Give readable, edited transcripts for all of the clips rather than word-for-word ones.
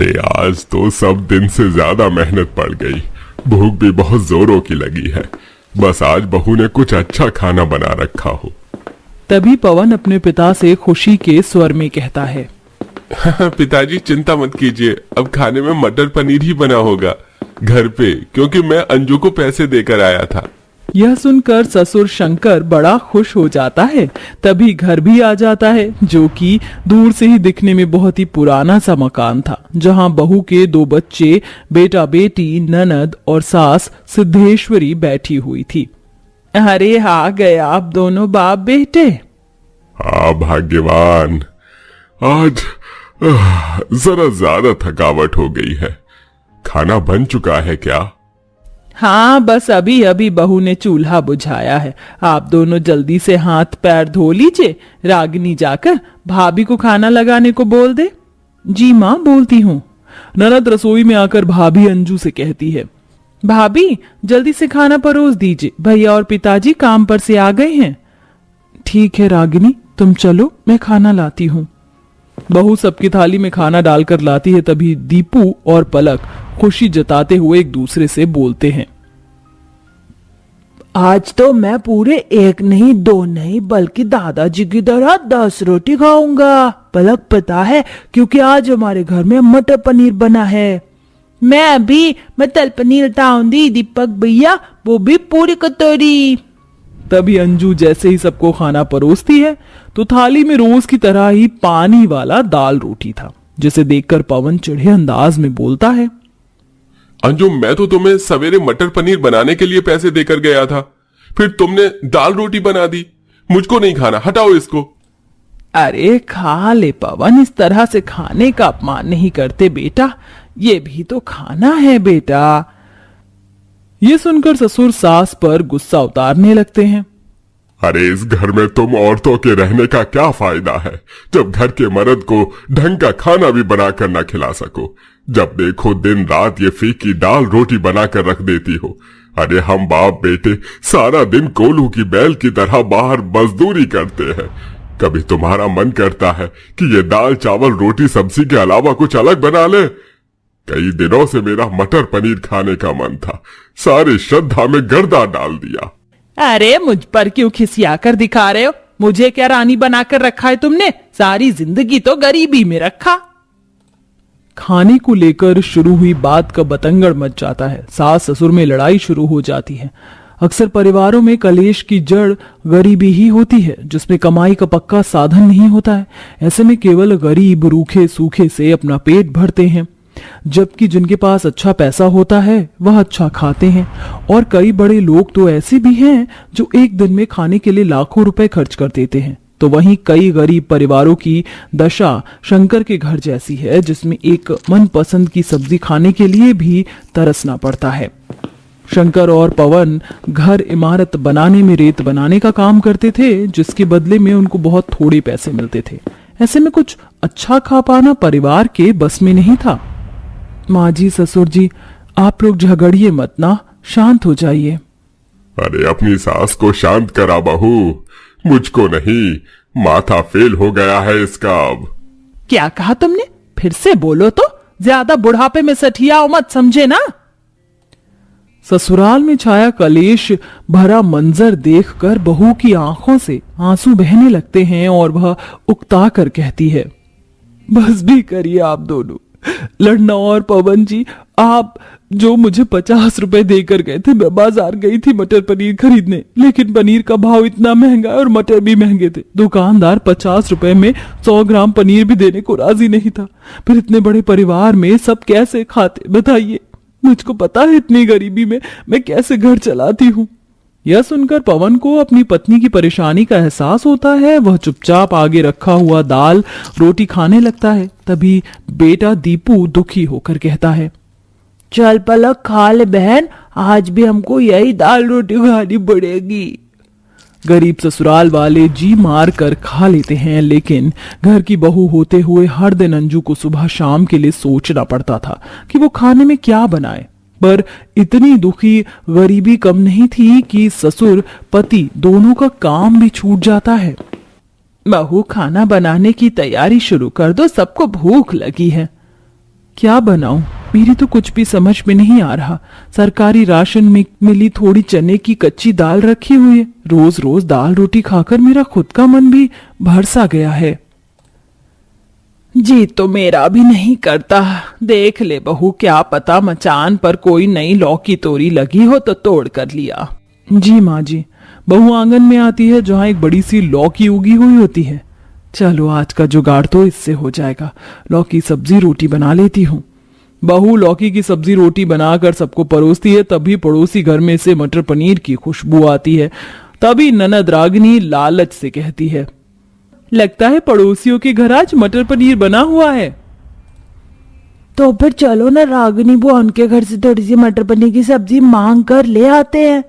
अरे आज तो सब दिन से ज्यादा मेहनत पड़ गई। भूख भी बहुत जोरों की लगी है। बस आज बहू ने कुछ अच्छा खाना बना रखा हो। तभी पवन अपने पिता से खुशी के स्वर में कहता है, पिताजी चिंता मत कीजिए, अब खाने में मटर पनीर ही बना होगा घर पे, क्योंकि मैं अंजू को पैसे देकर आया था। यह सुनकर ससुर शंकर बड़ा खुश हो जाता है। तभी घर भी आ जाता है, जो कि दूर से ही दिखने में बहुत ही पुराना सा मकान था, जहां बहू के 2 बच्चे, बेटा बेटी, ननद और सास सिद्धेश्वरी बैठी हुई थी। अरे आ गए आप दोनों बाप बेटे। हाँ भाग्यवान, आज जरा ज्यादा थकावट हो गई है। खाना बन चुका है क्या? हाँ, बस अभी अभी बहू ने चूल्हा बुझाया है। आप दोनों जल्दी से हाथ पैर धो लीजिए। रागिनी जाकर भाभी को खाना लगाने को बोल दे। जी माँ, बोलती हूँ। ननद रसोई में आकर भाभी अंजू से कहती है, भाभी जल्दी से खाना परोस दीजिए, भैया और पिताजी काम पर से आ गए हैं। ठीक है रागिनी, तुम चलो, मैं खाना लाती हूँ। बहू सबकी थाली में खाना डालकर लाती है। तभी दीपू और पलक खुशी जताते हुए एक दूसरे से बोलते हैं, आज तो मैं पूरे 1 नहीं 2 नहीं बल्कि दादाजी की तरह 10 रोटी खाऊंगा। पलक पता है, क्योंकि आज हमारे घर में मटर पनीर बना है। मैं मटर पनीर लाऊंगी दीपक भैया, वो भी पूरी कटोरी। तभी अंजू जैसे ही सबको खाना परोसती है तो थाली में रोज की तरह ही पानी वाला दाल रोटी था, जिसे देखकर पवन चिढ़े अंदाज में बोलता है, अंजू मैं तो तुम्हें सवेरे मटर पनीर बनाने के लिए पैसे देकर गया था, फिर तुमने दाल रोटी बना दी। मुझको नहीं खाना, हटाओ इसको। अरे खा ले पवन, इस तरह से खाने का अपमान नहीं करते बेटा, ये भी तो खाना है बेटा। ये सुनकर ससुर सास पर गुस्सा उतारने लगते हैं। अरे इस घर में तुम औरतों के रहने का क्या फायदा है, जब घर के मर्द को ढंग का खाना भी बनाकर ना खिला सको। जब देखो दिन रात ये फीकी दाल रोटी बनाकर रख देती हो। अरे हम बाप बेटे सारा दिन कोल्हू की बैल की तरह बाहर मजदूरी करते हैं। कभी तुम्हारा मन करता है कि ये दाल चावल रोटी सब्जी के अलावा कुछ अलग बना ले? कई दिनों से मेरा मटर पनीर खाने का मन था, सारी श्रद्धा में गर्दा डाल दिया। अरे मुझ पर क्यों खिसिया कर दिखा रहे हो? मुझे क्या रानी बनाकर रखा है तुमने? सारी जिंदगी तो गरीबी में रखा। खाने को लेकर शुरू हुई बात का बतंगड़ मच जाता है। सास ससुर में लड़ाई शुरू हो जाती है। अक्सर परिवारों में कलेश की जड़ गरीबी ही होती है, जिसमें कमाई का पक्का साधन नहीं होता है। ऐसे में केवल गरीब रूखे सूखे से अपना पेट भरते हैं, जबकि जिनके पास अच्छा पैसा होता है वह अच्छा खाते हैं। और कई बड़े लोग तो ऐसे भी हैं जो एक दिन में खाने के लिए लाखों रुपए खर्च कर देते हैं। तो वहीं कई गरीब परिवारों की दशा शंकर के घर जैसी है, जिसमें एक मनपसंद की सब्जी खाने के लिए भी तरसना पड़ता है। शंकर और पवन घर इमारत बनाने में रेत बनाने का काम करते थे, जिसके बदले में उनको बहुत थोड़े पैसे मिलते थे। ऐसे में कुछ अच्छा खा पाना परिवार के बस में नहीं था। माँ जी, ससुर जी, आप लोग झगड़िए मत ना, शांत हो जाइए। अरे अपनी सास को शांत करा बहू, मुझको नहीं। माथा फेल हो गया है इसका अब। क्या कहा तुमने? फिर से बोलो तो, ज्यादा बुढ़ापे में सठियाओ मत, समझे ना। ससुराल में छाया कलेश भरा मंजर देखकर बहू की आंखों से आंसू बहने लगते हैं और वह उकता कर कहती है, बस भी करिए आप दोनों। लड़ना और पवन जी, आप जो मुझे 50 रुपए देकर गए थे, मैं बाजार गई थी मटर पनीर खरीदने, लेकिन पनीर का भाव इतना महंगा और मटर भी महंगे थे। दुकानदार 50 रुपए में 100 ग्राम पनीर भी देने को राजी नहीं था। फिर इतने बड़े परिवार में सब कैसे खाते बताइए? मुझको पता है इतनी गरीबी में मैं कैसे घर चलाती हूँ। यह सुनकर पवन को अपनी पत्नी की परेशानी का एहसास होता है। वह चुपचाप आगे रखा हुआ दाल रोटी खाने लगता है। तभी बेटा दीपू दुखी होकर कहता है, चल पलक खा ले बहन, आज भी हमको यही दाल रोटी खानी पड़ेगी। गरीब ससुराल वाले जी मार कर खा लेते हैं, लेकिन घर की बहू होते हुए हर दिन अंजू को सुबह शाम के लिए सोचना पड़ता था कि वो खाने में क्या बनाए। पर इतनी दुखी गरीबी कम नहीं थी कि ससुर पति दोनों का काम भी छूट जाता है। बहू खाना बनाने की तैयारी शुरू कर दो, सबको भूख लगी है। क्या बनाऊं? मेरी तो कुछ भी समझ में नहीं आ रहा। सरकारी राशन में मिली थोड़ी चने की कच्ची दाल रखी हुई है। रोज रोज दाल रोटी खाकर मेरा खुद का मन भी भर सा गया है। जी तो मेरा भी नहीं करता। देख ले बहू, क्या पता मचान पर कोई नई लौकी तोरी लगी हो तो तोड़ कर लिया। जी माँ जी। बहू आंगन में आती है जहाँ एक बड़ी सी लौकी उगी हुई होती है। चलो आज का जुगाड़ तो इससे हो जाएगा। लौकी सब्जी रोटी बना लेती हूँ। बहू लौकी की सब्जी रोटी बनाकर सबको परोसती है। तभी पड़ोसी घर में से मटर पनीर की खुशबू आती है। तभी ननद रागिनी लालच से कहती है, लगता है पड़ोसियों के घर आज मटर पनीर बना हुआ है। तो फिर चलो ना रागिनी बुआ, उनके घर से थोड़ी सी मटर पनीर की सब्जी मांग कर ले आते हैं।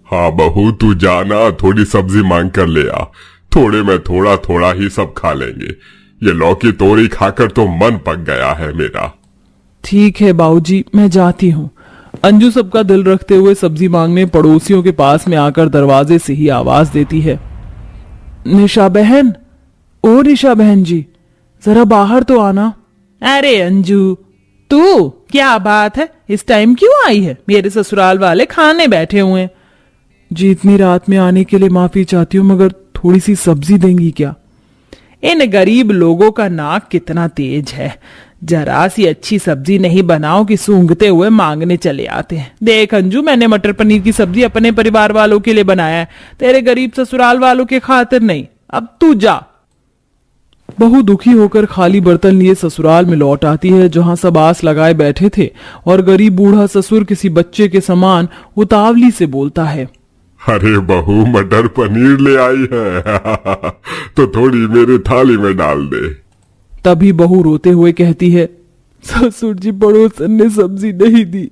हाँ बहू, तू जाना, थोड़ी सब्जी मांग कर ले आ। थोड़े में थोड़ा थोड़ा ही सब खा लेंगे। ये लौकी तोरी खाकर तो मन पक गया है मेरा। ठीक है बाबूजी, मैं जाती हूँ। अंजू सबका दिल रखते हुए सब्जी मांगने पड़ोसियों के पास में आकर दरवाजे से ही आवाज देती है, निशा बहन, ओ निशा बहन जी, जरा बाहर तो आना। अरे अंजू, तू क्या बात है, इस टाइम क्यों आई है? मेरे ससुराल वाले खाने बैठे हुए हैं। जी इतनी रात में आने के लिए माफी चाहती हूँ, मगर थोड़ी सी सब्जी देंगी क्या? इन गरीब लोगों का नाक कितना तेज है। जरा सी अच्छी सब्जी नहीं बनाओ कि सूंघते हुए मांगने चले आते हैं। देख अंजू, मैंने मटर पनीर की सब्जी अपने परिवार वालों के लिए बनाया है, तेरे गरीब ससुराल वालों के खातिर नहीं। अब तू जा। बहू दुखी होकर खाली बर्तन लिए ससुराल में लौट आती है, जहां सब आस लगाए बैठे थे और गरीब बूढ़ा ससुर किसी बच्चे के समान उतावली से बोलता है, अरे बहू, मटर पनीर ले आई है तो थोड़ी मेरे थाली में डाल दे। तभी बहू रोते हुए कहती है, ससुर जी पड़ोसन ने सब्जी नहीं दी।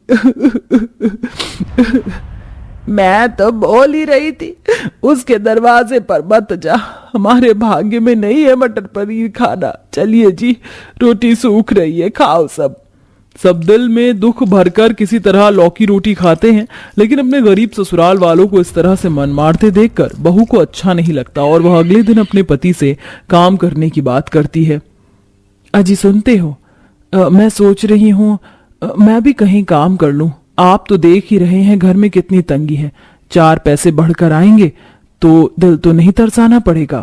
मैं तो बोल ही रही थी उसके दरवाजे पर मत जा, हमारे भाग्य में नहीं है मटर पनीर खाना। चलिए जी, रोटी सूख रही है, खाओ सब। सब दिल में दुख भरकर किसी तरह लौकी रोटी खाते हैं, लेकिन अपने गरीब ससुराल वालों को इस तरह से मन मारते देखकर बहू को अच्छा नहीं लगता और वह अगले दिन अपने पति से काम करने की बात करती है। अजी सुनते हो, मैं सोच रही हूँ मैं भी कहीं काम कर लूं। आप तो देख ही रहे हैं घर में कितनी तंगी है। 4 पैसे बढ़कर आएंगे तो दिल तो नहीं तरसाना पड़ेगा।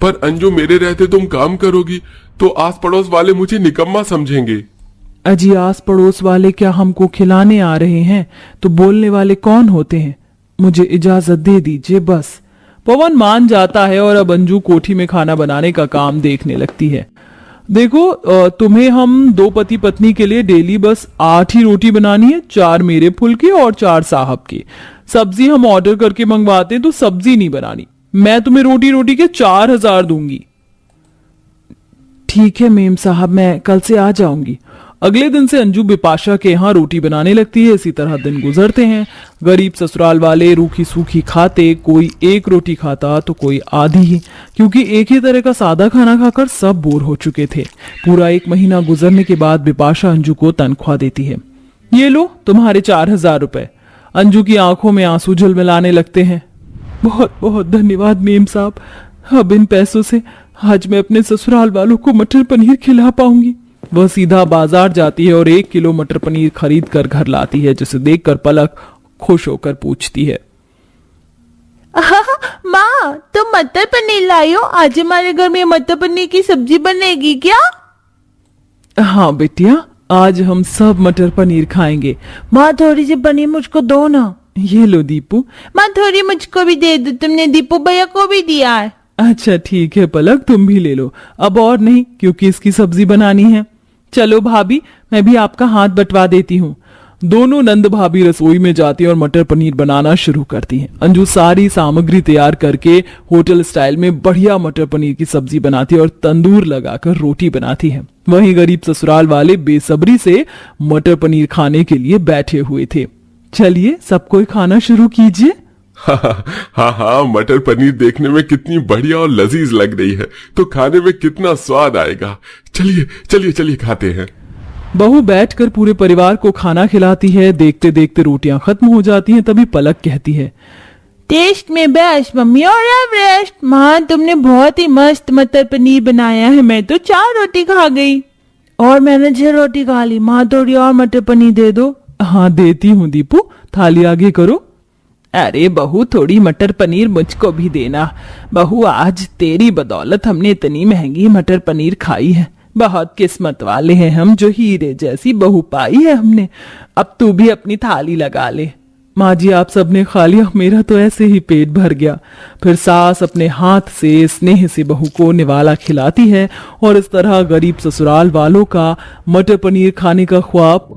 पर अंजू, मेरे रहते तुम काम करोगी तो आस पड़ोस वाले मुझे निकम्मा समझेंगे। अजी आस पड़ोस वाले क्या हमको खिलाने आ रहे हैं तो बोलने वाले कौन होते हैं? मुझे इजाजत दे दीजिए बस। पवन मान जाता है और अब अंजू कोठी में खाना बनाने का काम देखने लगती है। देखो तुम्हें हम 2 पति पत्नी के लिए डेली बस 8 ही रोटी बनानी है, 4 मेरे फुल की और 4 साहब की। सब्जी हम ऑर्डर करके मंगवाते हैं तो सब्जी नहीं बनानी। मैं तुम्हें रोटी रोटी के 4000 दूंगी। ठीक है मेम साहब, मैं कल से आ जाऊंगी। अगले दिन से अंजू बिपाशा के यहाँ रोटी बनाने लगती है। इसी तरह दिन गुजरते हैं। गरीब ससुराल वाले रूखी सूखी खाते, कोई 1 रोटी खाता तो कोई आधी ही, क्योंकि एक ही तरह का सादा खाना खाकर सब बोर हो चुके थे। पूरा 1 महीना गुजरने के बाद बिपाशा अंजू को तनख्वाह देती है। ये लो तुम्हारे 4000 रुपए। अंजू की आंखों में आंसू झलमिलाने लगते हैं। बहुत बहुत धन्यवाद मेम साहब, अब इन पैसों से आज मैं अपने ससुराल वालों को मटर पनीर खिला पाऊंगी। वह सीधा बाजार जाती है और 1 किलो मटर पनीर खरीद कर घर लाती है, जिसे देखकर पलक खुश होकर पूछती है, माँ तुम मटर पनीर लाई हो? आज हमारे घर में मटर पनीर की सब्जी बनेगी क्या? हाँ बेटिया, आज हम सब मटर पनीर खाएंगे। माँ थोड़ी सी पनीर मुझको दो ना। ये लो दीपू। माँ थोड़ी मुझको भी दे दो, तुमने दीपू भैया को भी दिया है। अच्छा ठीक है पलक, तुम भी ले लो। अब और नहीं, क्योंकि इसकी सब्जी बनानी है। चलो भाभी, मैं भी आपका हाथ बंटवा देती हूँ। दोनों नंद भाभी रसोई में जाती हैं और मटर पनीर बनाना शुरू करती हैं। अंजू सारी सामग्री तैयार करके होटल स्टाइल में बढ़िया मटर पनीर की सब्जी बनाती है और तंदूर लगाकर रोटी बनाती है। वहीं गरीब ससुराल वाले बेसब्री से मटर पनीर खाने के लिए बैठे हुए थे। चलिए सब कोई खाना शुरू कीजिए। हाँ, मटर पनीर देखने में कितनी बढ़िया और लजीज लग रही है, तो खाने में कितना स्वाद आएगा। चलिए चलिए चलिए खाते हैं। बहू बैठकर पूरे परिवार को खाना खिलाती है। देखते देखते रोटियां खत्म हो जाती हैं। तभी पलक कहती है, टेस्ट में बेस्ट मम्मी और एवरेस्ट। माँ तुमने बहुत ही मस्त मटर पनीर बनाया है, मैं तो 4 रोटी खा गई। और मैंने 6 रोटी खा ली, माँ थोड़ी और मटर पनीर दे दो। हाँ देती हूँ दीपू, थाली आगे करो। अरे बहू थोड़ी मटर पनीर मुझको भी देना। बहू आज तेरी बदौलत हमने इतनी महंगी मटर पनीर खाई है। बहुत किस्मत वाले हैं हम जो हीरे जैसी बहू पाई है हमने। अब तू भी अपनी थाली लगा ले। माँ जी आप सबने खा लिया, मेरा तो ऐसे ही पेट भर गया। फिर सास अपने हाथ से स्नेह से बहू को निवाला खिलाती है और इस तरह गरीब ससुराल वालों का मटर पनीर खाने का ख्वाब